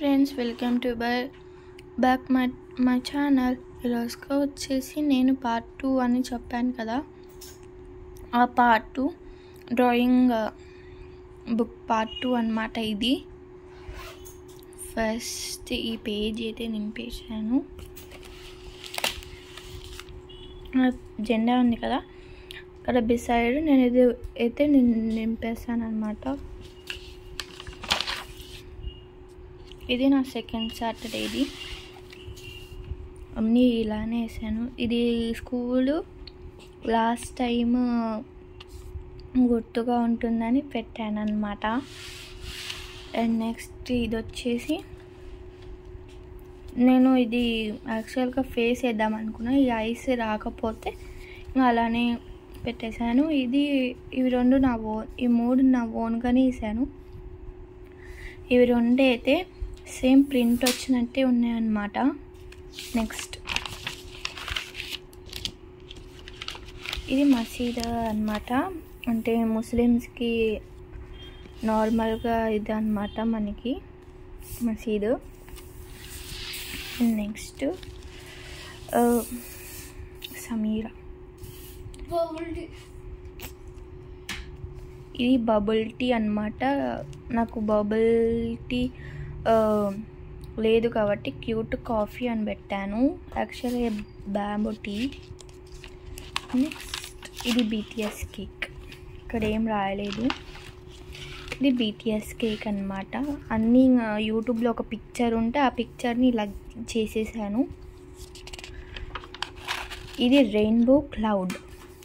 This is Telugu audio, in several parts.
Friends, welcome to back my channel. ఈరోజుగా వచ్చేసి నేను పార్ట్ 2 అని చెప్పాను కదా, ఆ పార్ట్ 2 డ్రాయింగ్ బుక్ పార్ట్ 2 అన్నమాట. ఇది ఫస్ట్ ఈ పేజ్ అయితే నింపేశాను. జెండా ఉంది కదా అక్కడ బిసైడ్ నేను ఇది అయితే నింపేశాను అన్నమాట. ఇది నా సెకండ్ సాటర్డే. ఇది అన్నీ ఇలానే వేసాను. ఇది స్కూలు లాస్ట్ టైం గుర్తుగా ఉంటుందని పెట్టాను అన్నమాట. అండ్ నెక్స్ట్ ఇది వచ్చేసి నేను ఇది యాక్చువల్గా ఫేస్ వేద్దాం అనుకున్నా, ఈ ఐస్ రాకపోతే ఇంకా అలానే పెట్టేశాను. ఇవి రెండు నా ఓన్, ఈ మూడు నా ఓన్గానే వేసాను. ఇవి రెండు అయితే సేమ్ ప్రింట్ వచ్చినట్టే ఉన్నాయన్నమాట. నెక్స్ట్ ఇది మసీద్ అన్నమాట, అంటే ముస్లిమ్స్కి నార్మల్గా ఇది అన్నమాట మనకి మసీదు. నెక్స్ట్ సమీరా, ఇది బబుల్ టీ అన్నమాట. నాకు బబుల్ టీ లేదు కాబట్టి క్యూట్ కాఫీ అని పెట్టాను, యాక్చువల్గా బ్యాంబూ టీ. నెక్స్ట్ ఇది BTS కేక్, ఇక్కడ ఏం రాయలేదు. ఇది BTS కేక్ అన్నమాట. అన్నీ యూట్యూబ్లో ఒక పిక్చర్ ఉంటే ఆ పిక్చర్ని ఇలా చేసేసాను. ఇది రెయిన్బో క్లౌడ్,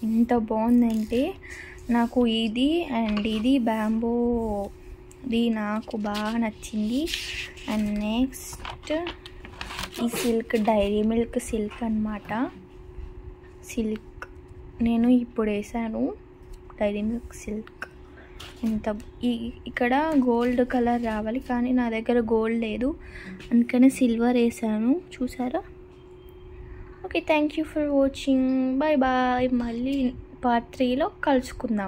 ఎంత బాగుందంటే నాకు ఇది అండ్ ఇది బ్యాంబోది నాకు బాగా నచ్చింది. అండ్ నెక్స్ట్ ఈ సిల్క్, డైరీ మిల్క్ సిల్క్ అన్నమాట. సిల్క్ నేను ఇప్పుడు వేసాను, డైరీ మిల్క్ సిల్క్. ఇక్కడ గోల్డ్ కలర్ రావాలి కానీ నా దగ్గర గోల్డ్ లేదు, అందుకనే సిల్వర్ వేసాను. చూసారా? Okay, thank you for watching. Bye bye. మళ్ళీ పార్ట్ 3లో కలుసుకుందాం.